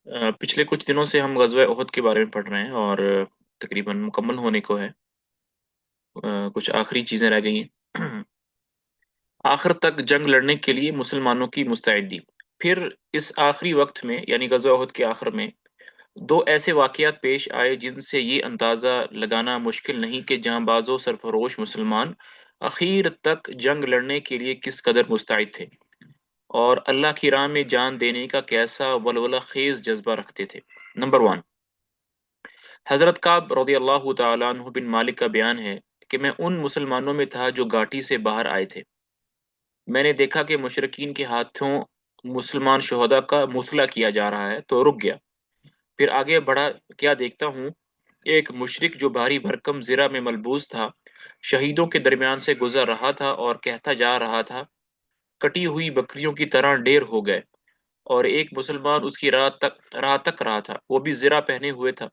पिछले कुछ दिनों से हम ग़ज़वा उहद के बारे में पढ़ रहे हैं और तकरीबन मुकम्मल होने को है। कुछ आखिरी चीज़ें रह गई हैं। आखिर तक जंग लड़ने के लिए मुसलमानों की मुस्तैदी। फिर इस आखिरी वक्त में यानी ग़ज़वा उहद के आखिर में दो ऐसे वाक़यात पेश आए जिनसे ये अंदाज़ा लगाना मुश्किल नहीं कि जांबाज़ो सरफ़रोश मुसलमान आखिर तक जंग लड़ने के लिए किस कदर मुस्तैद थे और अल्लाह की राह में जान देने का कैसा वलवला ख़ेज़ जज़्बा रखते थे। नंबर 1, हज़रत काब रज़ियल्लाहु तआला अन्हु बिन मालिक का बयान है कि मैं उन मुसलमानों में था जो घाटी से बाहर आए थे। मैंने देखा कि मुशरिकीन के हाथों मुसलमान शुहदा का मुसला किया जा रहा है तो रुक गया। फिर आगे बढ़ा, क्या देखता हूँ, एक मुशरिक जो भारी भरकम ज़िरा में मलबूस था, शहीदों के दरमियान से गुज़र रहा था और कहता जा रहा था, कटी हुई बकरियों की तरह ढेर हो गए। और एक मुसलमान उसकी राह तक रहा था, वो भी ज़िरा पहने हुए था।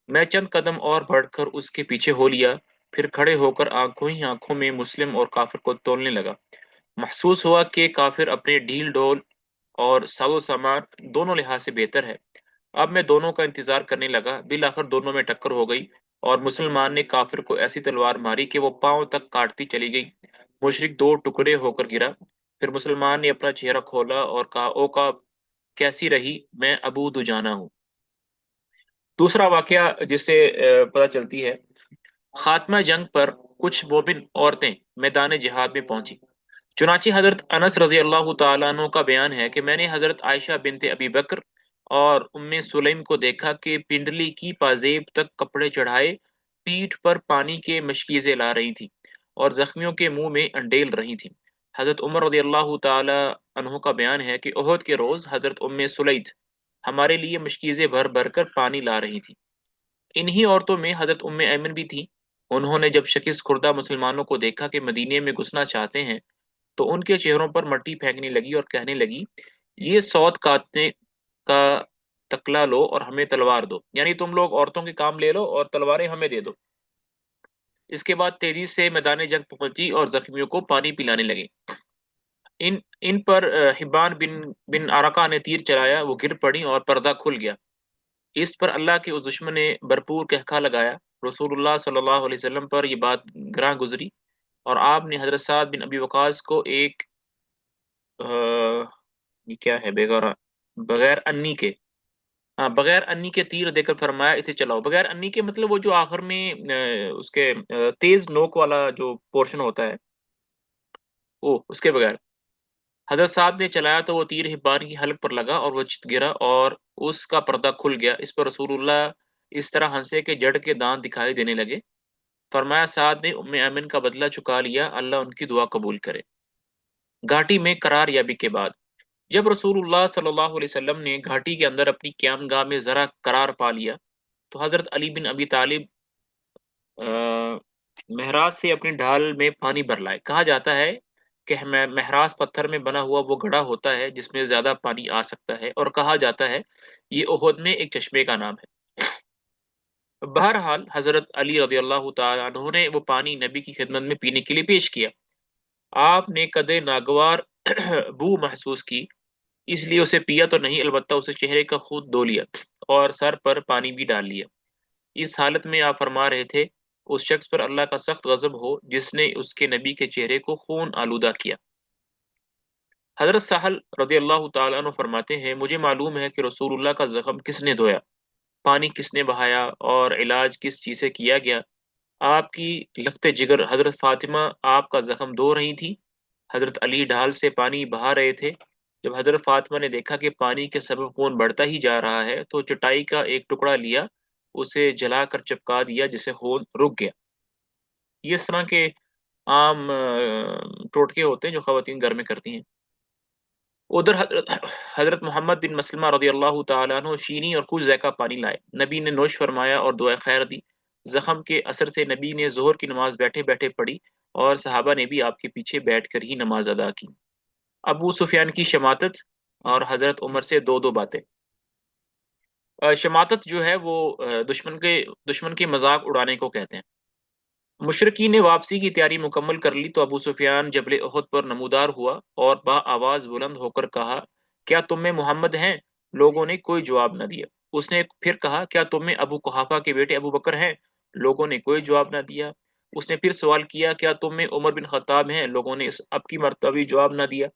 मैं चंद कदम और बढ़कर उसके पीछे हो लिया, फिर खड़े होकर आंखों ही आंखों में मुस्लिम और काफिर को तोलने लगा। महसूस हुआ कि काफिर अपने ढील ढोल और साजो सामान दोनों लिहाज से बेहतर है। अब मैं दोनों का इंतजार करने लगा। बिल आखिर दोनों में टक्कर हो गई और मुसलमान ने काफिर को ऐसी तलवार मारी कि वो पांव तक काटती चली गई। मुशरिक दो टुकड़े होकर गिरा। फिर मुसलमान ने अपना चेहरा खोला और कहा, ओ का कैसी रही, मैं अबू दुजाना हूँ। दूसरा वाकया जिससे पता चलती है, खात्मा जंग पर कुछ मोमिन औरतें मैदान जिहाद में पहुंची। चुनांचे हजरत अनस रजी अल्लाह तआला अन्हु का बयान है कि मैंने हजरत आयशा बिनते अबी बकर और उम्मे सुलैम को देखा कि पिंडली की पाजेब तक कपड़े चढ़ाए पीठ पर पानी के मशकीज़े ला रही थी और जख्मियों के मुंह में अंडेल रही थी। हजरत उमर रदी अल्लाह तआला अन्हु का बयान है कि ओहद के रोज हजरत उम्मे सुलैत हमारे लिए मशकीज़े भर भर कर पानी ला रही थी। इन्हीं औरतों में हजरत उम्मे ऐमन भी थी। उन्होंने जब शकीस खुर्दा मुसलमानों को देखा कि मदीने में घुसना चाहते हैं तो उनके चेहरों पर मट्टी फेंकने लगी और कहने लगी, ये सौत काटने का तकला लो और हमें तलवार दो, यानी तुम लोग औरतों के काम ले लो और तलवारें हमें दे दो। इसके बाद तेजी से मैदान जंग पहुंची और जख्मियों को पानी पिलाने लगी। इन इन पर हिब्बान बिन बिन अरका ने तीर चलाया, वो गिर पड़ी और पर्दा खुल गया। इस पर अल्लाह के उस दुश्मन ने भरपूर कहका लगाया। रसूलुल्लाह सल्लल्लाहु अलैहि वसल्लम पर ये बात ग्रां गुजरी और आपने हजरत साद बिन अबी वकास को एक ये क्या है बेगारा, बगैर अन्नी के, हाँ, बगैर अन्नी के तीर देकर फरमाया, इसे चलाओ। बगैर अन्नी के मतलब वो जो आखिर में उसके तेज नोक वाला जो पोर्शन होता है, वो उसके बगैर। हजरत साद ने चलाया तो वो तीर हिब्बान की हलक पर लगा और वो चित गिरा और उसका पर्दा खुल गया। इस पर रसूलुल्लाह इस तरह हंसे कि जड़ के दांत दिखाई देने लगे। फरमाया, साद ने उम्मे ऐमन का बदला चुका लिया, अल्लाह उनकी दुआ कबूल करे। घाटी में करार याबी के बाद जब रसूलुल्लाह सल्लल्लाहु अलैहि वसल्लम ने घाटी के अंदर अपनी क़यामगाह में जरा करार पा लिया तो हजरत अली बिन अबी तालिब महराज से अपनी ढाल में पानी भर लाए। कहा जाता है कि महराज पत्थर में बना हुआ वो घड़ा होता है जिसमें ज्यादा पानी आ सकता है और कहा जाता है ये ओहद में एक चश्मे का नाम है। बहरहाल हजरत अली रदी अल्लाह तआला अन्हु ने वो पानी नबी की खिदमत में पीने के लिए पेश किया। आपने कदे नागवार बू महसूस की, इसलिए उसे पिया तो नहीं, अलबत्ता उसे चेहरे का खुद धो लिया और सर पर पानी भी डाल लिया। इस हालत में आप फरमा रहे थे, उस शख्स पर अल्लाह का सख्त गजब हो जिसने उसके नबी के चेहरे को खून आलूदा किया। हजरत साहल रदी अल्लाह तआला अन्हु फरमाते हैं, मुझे मालूम है कि रसूलुल्लाह का जख्म किसने धोया, पानी किसने बहाया और इलाज किस चीज से किया गया। आपकी लखते जिगर हजरत फातिमा आपका जख्म धो रही थी, हजरत अली ढाल से पानी बहा रहे थे। जब हजरत फातिमा ने देखा कि पानी के सबब खून बढ़ता ही जा रहा है तो चटाई का एक टुकड़ा लिया, उसे जलाकर चिपका दिया जिससे खून रुक गया। ये इस तरह के आम टोटके होते हैं जो खवातीन घर में करती हैं। उधर हजरत हजरत मोहम्मद बिन मसलमा रदी अल्लाह तआला अन्हु शीनी और कुछ ज़ैका पानी लाए। नबी ने नोश फरमाया और दुआ खैर दी। जख्म के असर से नबी ने जोहर की नमाज बैठे बैठे पढ़ी और सहाबा ने भी आपके पीछे बैठकर ही नमाज अदा की। अबू सुफियान की शमातत और हजरत उमर से दो दो बातें। शमातत जो है वो दुश्मन के मजाक उड़ाने को कहते हैं। मुशरकी ने वापसी की तैयारी मुकम्मल कर ली तो अबू सुफियान जबल उहद पर नमूदार हुआ और बा आवाज बुलंद होकर कहा, क्या तुम में मोहम्मद हैं? لوگوں نے کوئی جواب نہ دیا۔ اس نے پھر کہا کیا تم میں ابو قحافہ کے بیٹے ابو بکر ہیں؟ لوگوں نے کوئی جواب نہ دیا۔ اس نے پھر سوال کیا کیا تم میں عمر بن خطاب ہیں؟ لوگوں نے اس اب کی مرتبہ بھی جواب نہ دیا،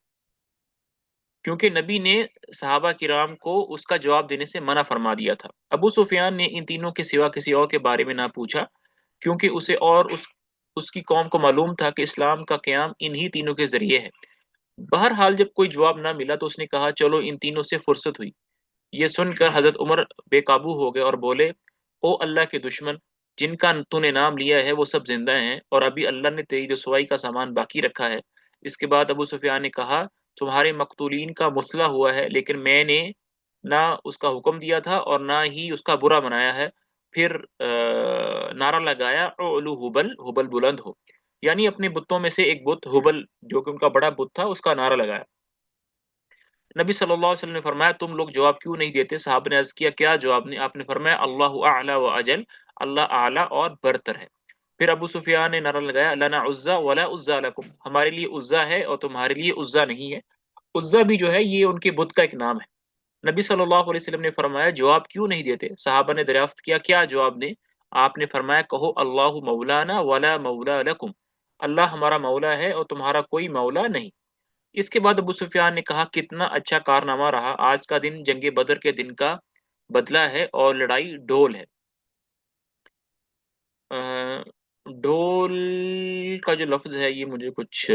کیونکہ نبی نے صحابہ کرام کو اس کا جواب دینے سے منع فرما دیا تھا۔ ابو سفیان نے ان تینوں کے سوا کسی اور کے بارے میں نہ پوچھا، کیونکہ اسے اور اس کی قوم کو معلوم تھا کہ اسلام کا قیام انہی تینوں کے ذریعے ہے۔ بہرحال جب کوئی جواب نہ ملا تو اس نے کہا چلو ان تینوں سے فرصت ہوئی۔ یہ سن کر حضرت عمر بے قابو ہو گئے اور بولے او اللہ کے دشمن، جن کا تو نے نام لیا ہے وہ سب زندہ ہیں، اور ابھی اللہ نے تیری رسوائی کا سامان باقی رکھا ہے۔ اس کے بعد ابو سفیان نے کہا تمہارے مقتولین کا مسئلہ ہوا ہے، لیکن میں نے نہ اس کا حکم دیا تھا اور نہ ہی اس کا برا بنایا ہے۔ پھر نعرہ لگایا اعلو ہبل، ہبل بلند ہو، یعنی اپنے بتوں میں سے ایک بت ہبل جو کہ ان کا بڑا بت تھا اس کا نعرہ لگایا۔ نبی صلی اللہ علیہ وسلم نے فرمایا تم لوگ جواب کیوں نہیں دیتے؟ صحابہ نے عرض کیا کیا جواب؟ نہیں، آپ نے فرمایا اللہ اعلی و اجل، اللہ اعلی اور برتر ہے۔ پھر ابو سفیان نے نعرہ لگایا لنا عزا ولا عزا لکم، ہمارے لیے عزا ہے اور تمہارے لیے عزا نہیں ہے۔ عزا بھی جو ہے یہ ان کے بت کا ایک نام ہے۔ نبی صلی اللہ علیہ وسلم نے فرمایا جواب کیوں نہیں دیتے؟ صحابہ نے دریافت کیا کیا جواب دیں؟ آپ نے فرمایا کہو اللہ مولانا ولا مولا لکم، اللہ ہمارا مولا ہے اور تمہارا کوئی مولا نہیں۔ اس کے بعد ابو سفیان نے کہا کتنا اچھا کارنامہ رہا، آج کا دن جنگ بدر کے دن کا بدلہ ہے اور لڑائی ڈھول ہے۔ ڈھول کا جو لفظ ہے یہ مجھے کچھ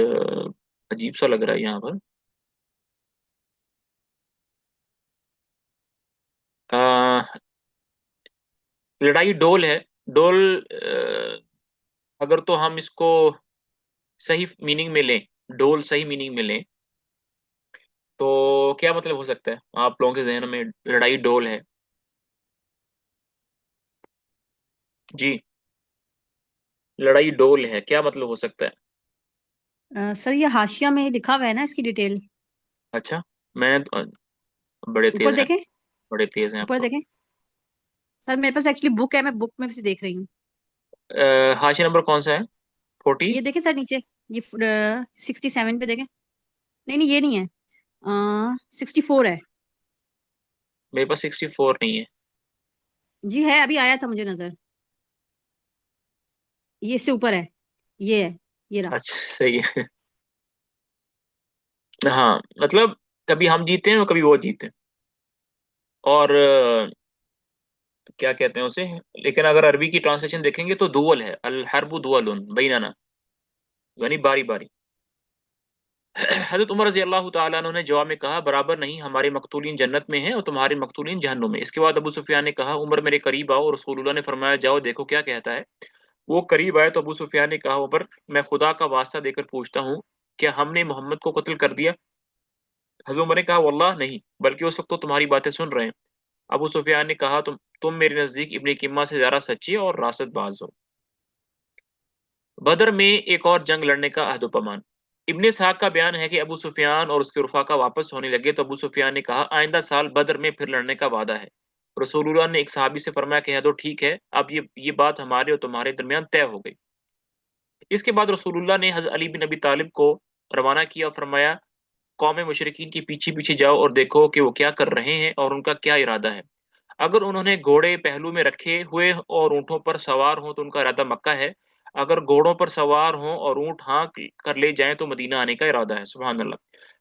عجیب سا لگ رہا ہے یہاں پر۔ لڑائی ڈول ہے۔ ڈول اگر تو ہم اس کو صحیح میننگ میں لیں، ڈول صحیح میننگ میں لیں تو کیا مطلب ہو سکتا ہے آپ لوگوں کے ذہن میں؟ لڑائی ڈول ہے جی، لڑائی ڈول ہے کیا مطلب ہو سکتا ہے؟ سر یہ حاشیہ میں لکھا ہوا ہے نا اس کی ڈیٹیل، اچھا، میں بڑے اوپر تیز ہیں، دیکھیں، بڑے تیز ہیں آپ اوپر تو۔ دیکھیں سر، میرے پاس ایکچولی بک ہے، میں بک میں سے دیکھ رہی ہوں۔ حاشیہ نمبر کون سا ہے؟ 40؟ یہ دیکھیں سر نیچے، یہ 67 پہ دیکھیں، نہیں نہیں یہ نہیں ہے، 64 ہے۔ میرے پاس 64 نہیں ہے۔ جی ہے، ابھی آیا تھا مجھے نظر، یہ اس سے اوپر ہے، یہ ہے، یہ رہا۔ اچھا صحیح ہے۔ ہاں مطلب کبھی ہم جیتے ہیں اور کبھی وہ جیتے ہیں، اور کیا کہتے ہیں اسے، لیکن اگر عربی کی ٹرانسلیشن دیکھیں گے تو دول ہے، الحرب دول بیننا، یعنی باری باری۔ حضرت عمر رضی اللہ تعالیٰ عنہ نے جواب میں کہا برابر نہیں، ہمارے مقتولین جنت میں ہیں اور تمہارے مقتولین جہنم میں۔ اس کے بعد ابو سفیان نے کہا عمر میرے قریب آؤ، اور رسول اللہ نے فرمایا جاؤ دیکھو کیا کہتا ہے۔ وہ قریب آئے تو ابو سفیان نے کہا عمر میں خدا کا واسطہ دے کر پوچھتا ہوں کیا ہم نے محمد کو قتل کر دیا؟ حضرت عمر نے کہا واللہ نہیں، بلکہ اس وقت تو تمہاری باتیں سن رہے ہیں۔ ابو سفیان نے کہا تم میرے نزدیک ابن کما سے زیادہ سچے اور راست باز ہو۔ بدر میں ایک اور جنگ لڑنے کا عہد و پیمان۔ ابن اسحاق کا بیان ہے کہ ابو سفیان اور اس کے رفاقہ واپس ہونے لگے تو ابو سفیان نے کہا آئندہ سال بدر میں پھر لڑنے کا وعدہ ہے۔ رسول اللہ نے ایک صحابی سے فرمایا کہہ دو ٹھیک ہے، اب یہ بات ہمارے اور تمہارے درمیان طے ہو گئی۔ اس کے بعد رسول اللہ نے حضرت علی بن ابی طالب کو روانہ کیا اور فرمایا قوم مشرکین کے پیچھے پیچھے جاؤ اور دیکھو کہ وہ کیا کر رہے ہیں اور ان کا کیا ارادہ ہے۔ اگر انہوں نے گھوڑے پہلو میں رکھے ہوئے اور اونٹوں پر سوار ہوں تو ان کا ارادہ مکہ ہے، اگر گھوڑوں پر سوار ہوں اور اونٹ ہانک کر لے جائیں تو مدینہ آنے کا ارادہ ہے۔ سبحان اللہ۔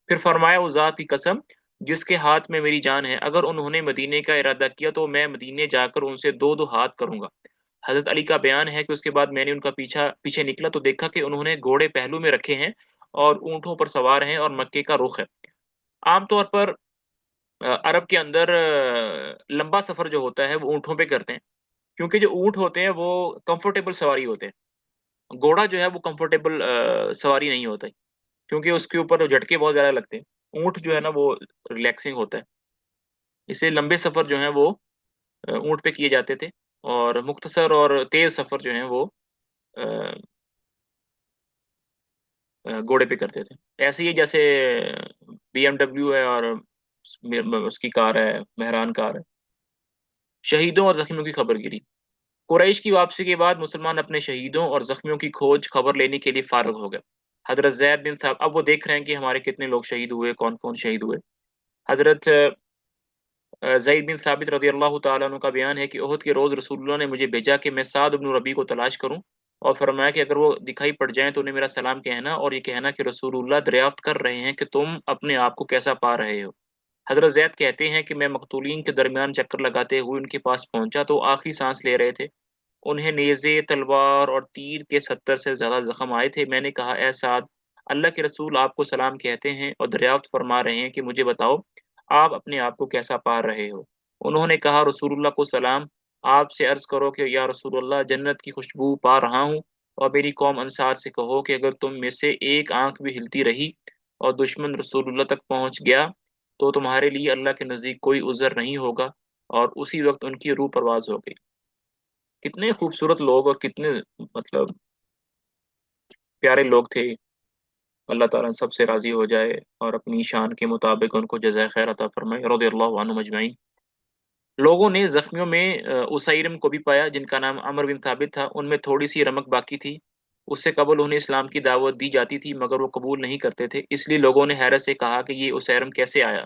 پھر فرمایا اس ذات کی قسم جس کے ہاتھ میں میری جان ہے، اگر انہوں نے مدینے کا ارادہ کیا تو میں مدینے جا کر ان سے دو دو ہاتھ کروں گا۔ حضرت علی کا بیان ہے کہ اس کے بعد میں نے ان کا پیچھے نکلا تو دیکھا کہ انہوں نے گھوڑے پہلو میں رکھے ہیں اور اونٹوں پر سوار ہیں اور مکے کا رخ ہے۔ عام طور پر عرب کے اندر لمبا سفر جو ہوتا ہے وہ اونٹوں پہ کرتے ہیں، کیونکہ جو اونٹ ہوتے ہیں وہ کمفرٹیبل سواری ہوتے ہیں۔ گھوڑا جو ہے وہ کمفرٹیبل سواری نہیں ہوتا ہے، کیونکہ اس کے اوپر جھٹکے بہت زیادہ لگتے ہیں۔ اونٹ جو ہے نا وہ ریلیکسنگ ہوتا ہے، اس سے لمبے سفر جو ہیں وہ اونٹ پہ کیے جاتے تھے، اور مختصر اور تیز سفر جو ہیں وہ گھوڑے پہ کرتے تھے۔ ایسے ہی جیسے بی ایم ڈبلیو ہے اور اس کی کار ہے، مہران کار ہے۔ شہیدوں اور زخمیوں کی خبر گیری۔ قریش کی واپسی کے بعد مسلمان اپنے شہیدوں اور زخمیوں کی کھوج خبر لینے کے لیے فارغ ہو گئے۔ حضرت زید بن ثابت، اب وہ دیکھ رہے ہیں کہ ہمارے کتنے لوگ شہید ہوئے، کون کون شہید ہوئے۔ حضرت ज़ैद बिन साबित रज़ी अल्लाह तआला अन्हु का बयान है कि उहद के रोज़ रसूलुल्लाह ने मुझे भेजा कि मैं साद इब्न रबी को तलाश करूँ, और फरमाया कि अगर वो दिखाई पड़ जाएँ तो उन्हें मेरा सलाम कहना और ये कहना कि रसूलुल्लाह दरियाफ़्त कर रहे हैं कि तुम अपने आप को कैसा पा रहे हो। हज़रत ज़ैद कहते हैं कि मैं मक़तूलीन के दरमियान चक्कर लगाते हुए उनके पास पहुँचा तो आखिरी साँस ले रहे थे। उन्हें नेज़े, तलवार और तीर के 70 से ज़्यादा ज़ख्म आए थे। मैंने कहा, ए साद, अल्लाह के रसूल आपको सलाम कहते हैं और दरियाफ़्त फ़रमा रहे हैं कि मुझे बताओ, आप अपने आप को कैसा पा रहे हो? उन्होंने कहा, रसूलुल्लाह को सलाम, आपसे अर्ज़ करो कि या रसूलल्लाह, जन्नत की खुशबू पा रहा हूँ, और मेरी कौम अंसार से कहो कि अगर तुम में से एक आँख भी हिलती रही और दुश्मन रसूलुल्लाह तक पहुँच गया, तो तुम्हारे लिए अल्लाह के नज़दीक कोई उज़र नहीं होगा। और उसी वक़्त उनकी रूह परवाज़ हो गई। कितने खूबसूरत लोग और कितने मतलब प्यारे लोग थे। अल्लाह ताला सबसे राज़ी हो जाए और अपनी शान के मुताबिक उनको जज़ाए खैर अता फ़रमाए, रज़ियल्लाहु अन्हुम अजमईन। लोगों ने ज़ख्मियों में उसैरिम को भी पाया, जिनका नाम अमर बिन साबित था। उनमें थोड़ी-सी रमक बाकी थी। उससे कबल उन्हें इस्लाम की दावत दी जाती थी, मगर वो कबूल नहीं करते थे। इसलिए लोगों ने हैरत से कहा कि ये उसैरिम कैसे आया?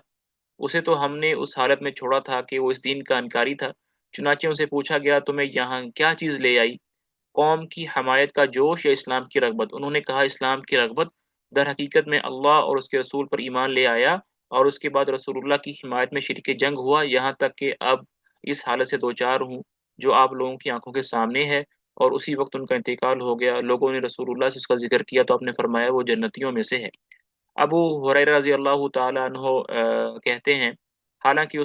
उसे तो हमने उस हालत में छोड़ा था कि वो इस दीन का इनकारी था। चुनांचे उनसे पूछा गया, तुम्हें यहाँ क्या चीज़ ले आई? कौम की हमायत का जोश या इस्लाम की रग़बत? उन्होंने कहा, इस्लाम की रग़बत। दरहकीकत मैं अल्लाह और उसके रसूल पर ईमान ले आया और उसके बाद रसूलुल्लाह की हिमायत में शरीके जंग हुआ, यहाँ तक कि अब इस हालत से दो-चार हूँ, जो आप लोगों की आँखों के सामने है। और उसी वक़्त उनका इंतकाल हो गया। लोगों ने रसूलुल्लाह से उसका ज़िक्र किया तो आपने फरमाया, वो जन्नतियों में से है। अबू हुरैरा रज़ी अल्लाह तआला अन्हु कहते हैं, हालाँकि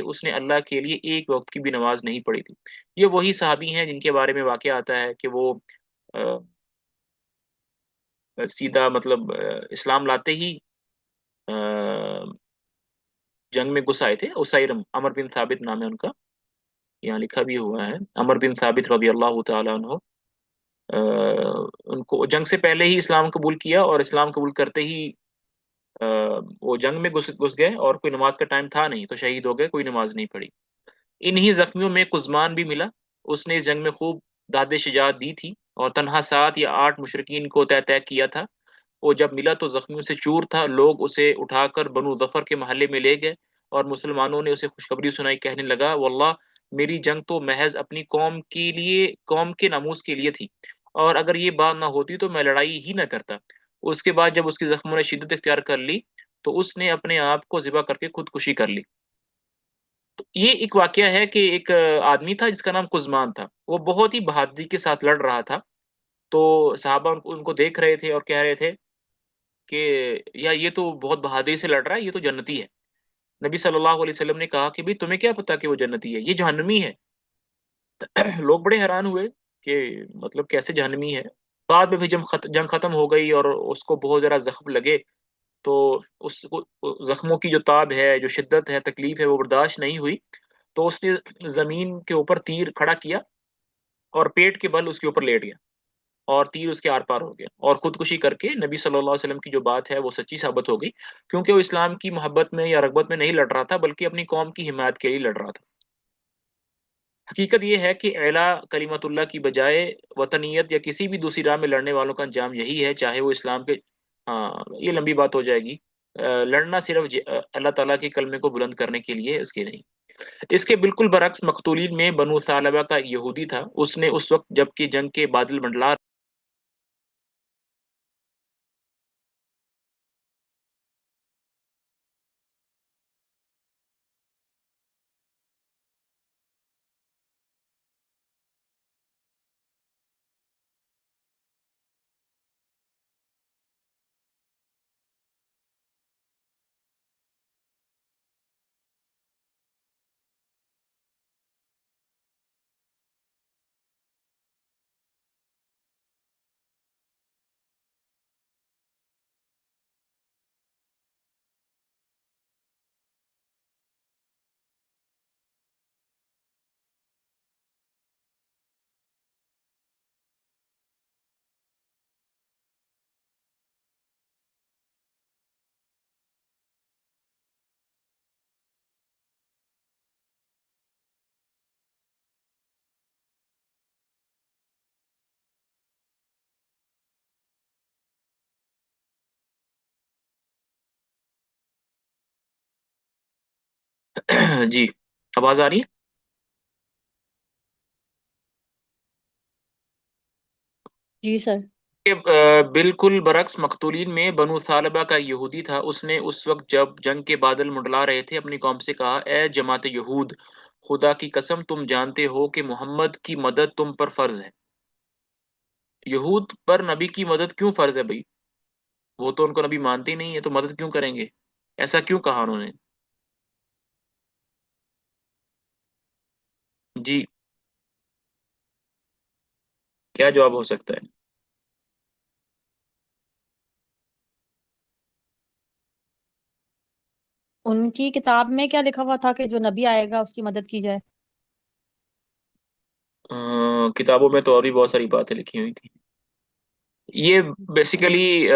उसने अल्लाह के लिए एक वक़्त की भी नमाज़ नहीं पढ़ी थी। ये वही सहाबी हैं जिनके बारे में वाक़या आता है कि वो अ सीधा मतलब इस्लाम लाते ही अ, जंग में घुस आए थे। उसैरम, अमर बिन साबित नाम है उनका, यहाँ लिखा भी हुआ है। अमर बिन साबित रज़ियल्लाहु तआला अन्हु अ, उनको जंग से पहले ही इस्लाम कबूल किया और इस्लाम कबूल करते ही अ, वो जंग में घुस घुस गए और कोई नमाज़ का टाइम था नहीं, तो शहीद हो गए, कोई नमाज़ नहीं पढ़ी। इन्हीं ज़ख्मियों में कुज़मान भी मिला। उसने इस जंग में खूब दाद-ए-शिजाअत दी थी और तन्हा 7 या 8 मुशरिकीन को तय-तय किया था। वो जब मिला तो ज़ख्मियों से चूर था। लोग उसे उठाकर बनु ज़फ़र के महल्ले में ले गए और मुसलमानों ने उसे खुशखबरी सुनाई। कहने लगा, वल्लाह, मेरी जंग तो महज़ अपनी कौम के नामूस के लिए थी, और अगर ये बात ना होती तो मैं लड़ाई ही ना करता। उसके बाद जब उसके ज़ख्मों ने शिद्दत इख्तियार कर ली, तो उसने अपने आप को ज़िबा करके खुदकुशी कर ली। तो ये एक वाक़या है कि एक आदमी था जिसका नाम कुज़मान था। वो बहुत ही बहादुरी के साथ लड़ रहा था। तो सहाबा उनको उनको देख रहे थे और कह रहे थे कि या ये तो बहुत बहादुरी से लड़ रहा है, ये तो जन्नती है। नबी सल्लल्लाहु अलैहि वसल्लम ने कहा कि भई तुम्हें क्या पता कि वो जन्नती है? ये जहन्नमी है। लोग बड़े हैरान हुए कि मतलब कैसे जहन्नमी है? बाद में भी जंग खत्म हो गई और उसको बहुत ज़्यादा ज़ख्म लगे, तो उसको ज़ख्मों की जो ताब है, जो शिद्दत है, तकलीफ़ है, वो बर्दाश्त नहीं हुई। तो उसने ज़मीन के ऊपर तीर खड़ा किया और पेट के बल उसके ऊपर लेट गया और तीर उसके आर-पार हो गया और खुदकुशी करके नबी सल्लल्लाहु अलैहि वसल्लम की जो बात है वो सच्ची साबित हो गई, क्योंकि वो इस्लाम की मोहब्बत में या रग़बत में नहीं लड़ रहा था, बल्कि अपनी कौम की हिमायत के लिए लड़ रहा था। हकीकत ये है कि एला कलिमतुल्लाह की बजाय वतनियत या किसी भी दूसरी राह में लड़ने वालों का अंजाम यही है, चाहे वो इस्लाम के ये लंबी बात हो जाएगी। लड़ना सिर्फ़ अल्लाह ताला के कलमे को बुलंद करने के लिए है, इसके नहीं। इसके बिल्कुल बरअक्स मक़तूलीन में बनु सालबा का एक यहूदी था। उसने उस वक़्त जबकि जंग के बादल मंडला जी, आवाज आ रही है? जी सर। कि बिल्कुल बरक्स मकतूलीन में बनु सालबा का यहूदी था। उसने उस वक्त जब जंग के बादल मंडला रहे थे अपनी कौम से कहा, ए जमात यहूद, खुदा की कसम तुम जानते हो कि मोहम्मद की मदद तुम पर फर्ज है। यहूद पर नबी की मदद क्यों फर्ज है भाई? वो तो उनको नबी मानते ही नहीं है, तो मदद क्यों करेंगे? ऐसा क्यों कहा उन्होंने? जी, क्या जवाब हो सकता है? उनकी किताब में क्या लिखा हुआ था कि जो नबी आएगा उसकी मदद की जाए? किताबों में तो और भी बहुत सारी बातें लिखी हुई थी। ये अच्छा। बेसिकली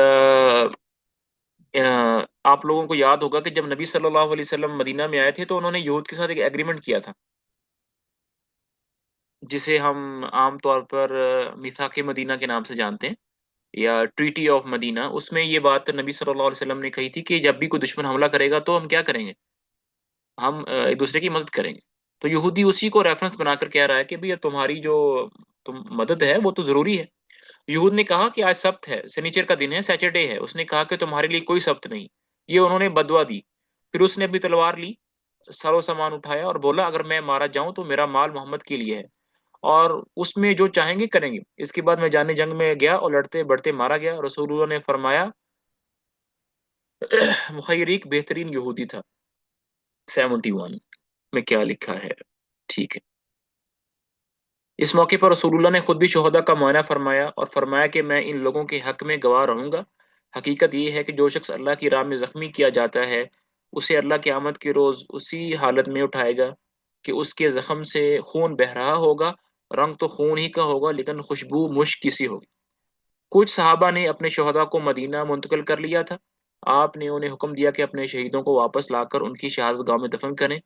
आप लोगों को याद होगा कि जब नबी सल्लल्लाहु अलैहि वसल्लम मदीना में आए थे तो उन्होंने यहूद के साथ एक एग्रीमेंट किया था, जिसे हम आम तौर पर मिसाक मदीना के नाम से जानते हैं, या ट्रीटी ऑफ मदीना। उसमें ये बात नबी सल्लल्लाहु अलैहि वसल्लम ने कही थी कि जब भी कोई दुश्मन हमला करेगा तो हम क्या करेंगे? हम एक दूसरे की मदद करेंगे। तो यहूदी उसी को रेफरेंस बनाकर कह रहा है कि भैया तुम्हारी जो तुम मदद है वो तो जरूरी है। यहूद ने कहा कि आज सब्त है, शनिचर का दिन है, सैटरडे है। उसने कहा कि तुम्हारे लिए कोई सब्त नहीं। ये उन्होंने बदवा दी। फिर उसने अपनी तलवार ली, सारो सामान उठाया और बोला, अगर मैं मारा जाऊं तो मेरा माल मोहम्मद के लिए है, और उसमें जो चाहेंगे करेंगे। इसके बाद मैं जाने जंग में गया और लड़ते बढ़ते मारा गया। रसूलुल्लाह ने फरमाया, मुखैरिक बेहतरीन यहूदी था। 71 में क्या लिखा है? ठीक है। इस मौके पर रसूलुल्लाह ने खुद भी शोहदा का मुआयना फरमाया और फरमाया कि मैं इन लोगों के हक में गवाह रहूंगा। हकीकत ये है कि जो शख्स अल्लाह की राह में जख्मी किया जाता है, उसे अल्लाह क़यामत के रोज उसी हालत में उठाएगा कि उसके जख्म से खून बह रहा होगा। रंग तो खून ही का होगा, लेकिन खुशबू मुश्क की सी होगी। कुछ सहाबा ने अपने शोहदा को मदीना मुंतकिल कर लिया था। आपने उन्हें हुक्म दिया कि अपने शहीदों को वापस लाकर उनकी शहादत गाह में दफन करें।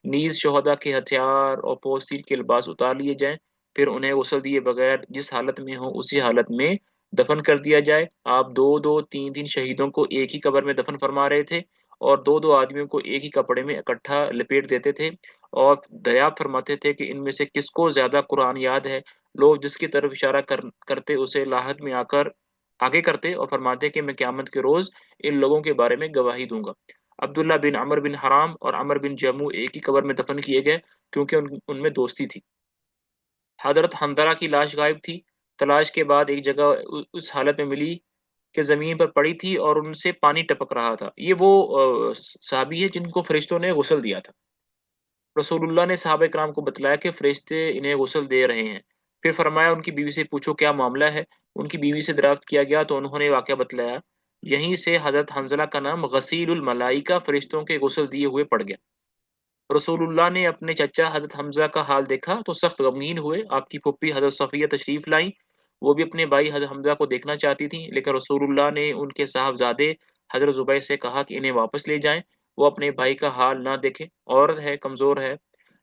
नीज शोहदा के हथियार और पोस्तीर के लिबास उतार लिए जाएं, फिर उन्हें गुस्ल दिए बगैर जिस हालत में हो उसी हालत में दफन कर दिया जाए। आप दो दो तीन तीन शहीदों को एक ही कब्र में दफन फरमा रहे थे, और दो दो आदमियों को एक ही कपड़े में इकट्ठा लपेट देते थे, और दरियाफ्त फरमाते थे कि इनमें से किसको ज्यादा कुरान याद है। लोग जिसकी तरफ इशारा करते उसे लाहद में आकर आगे करते और फरमाते कि मैं क़यामत के रोज इन लोगों के बारे में गवाही दूंगा। अब्दुल्ला बिन अमर बिन हराम और अमर बिन जमू एक ही कब्र में दफन किए गए, क्योंकि उनमें दोस्ती थी। हजरत हंदरा की लाश गायब थी। तलाश के बाद एक जगह उस हालत में मिली कि जमीन पर पड़ी थी और उनसे पानी टपक रहा था। ये वो साहबी है जिनको फरिश्तों ने गुस्ल दिया था। रसूलुल्लाह ने सहाबा इकराम को बतलाया कि फरिश्ते इन्हें गुस्ल दे रहे हैं। फिर फरमाया, उनकी बीवी से पूछो क्या मामला है। उनकी बीवी से दरियाफ्त किया गया तो उन्होंने वाकया बतलाया। यहीं से हजरत हंजला का नाम गसीलुल मलाइका, फरिश्तों के गुस्ल दिए हुए पड़ गया। रसूलुल्लाह ने अपने चचा हजरत हमजा का हाल देखा तो सख्त गमगीन हुए। आपकी फुप्पी हजरत सफिया तशरीफ लाई। वो भी अपने भाई हजरत हमजा को देखना चाहती थी, लेकिन रसूलुल्लाह ने उनके साहबजादे हजरत जुबैर से कहा कि इन्हें वापस ले जाएं, वो अपने भाई का हाल ना देखें, औरत है, कमजोर है।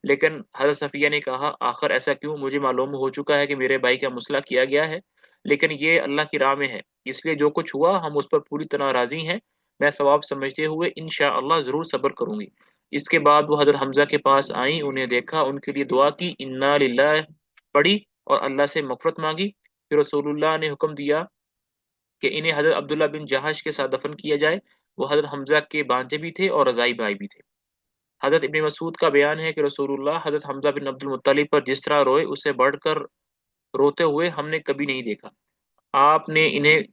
लेकिन हजरत सफिया ने कहा, आखिर ऐसा क्यों? मुझे मालूम हो चुका है कि मेरे भाई का मुसला किया गया है, लेकिन ये अल्लाह की राह में है, इसलिए जो कुछ हुआ हम उस पर पूरी तरह राजी हैं। मैं सवाब समझते हुए इंशाअल्लाह जरूर सब्र करूंगी। इसके बाद वो हजरत हमजा के पास आई, उन्हें देखा, उनके लिए दुआ की, इन्ना लिल्लाह पढ़ी और अल्लाह से मगफरत मांगी। फिर रसूलुल्लाह ने हुक्म दिया कि इन्हें हजरत अब्दुल्ला बिन जहाश के साथ दफन किया जाए। वो हजरत हमजा के भांजे भी थे और रजाई भाई भी थे। हजरत इब्न मसूद का बयान है कि रसूलुल्लाह हजरत हमजा बिन अब्दुल मुत्तलिब पर जिस तरह रोए, उससे बढ़कर रोते हुए हमने कभी नहीं देखा। आपने इन्हें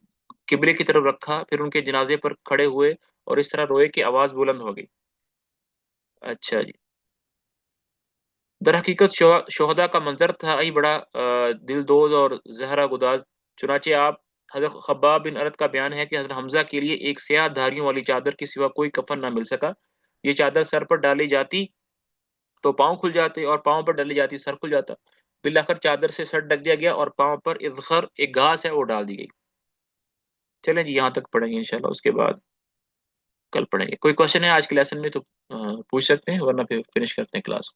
किबले की तरफ रखा, फिर उनके जनाजे पर खड़े हुए और इस तरह रोए कि आवाज बुलंद हो गई। अच्छा जी। दर हकीकत शोहदा का मंजर था ही बड़ा दिलदोज और जहरा गुदाज। चुनाचे आप हजरत खब्बाब बिन अरत का बयान है कि हजरत हमजा के लिए एक स्याह धारियों वाली चादर के सिवा कोई कफन ना मिल सका। ये चादर सर पर डाली जाती तो पाँव खुल जाते, और पाँव पर डाली जाती सर खुल जाता। बिलाखिर चादर से सर ढक दिया गया और पाँव पर इज़खर, एक घास है, वो डाल दी गई। चलें जी, यहाँ तक पढ़ेंगे इंशाल्लाह, उसके बाद कल पढ़ेंगे। कोई क्वेश्चन है आज के लेसन में तो पूछ सकते हैं, वरना फिर फिनिश करते हैं क्लास।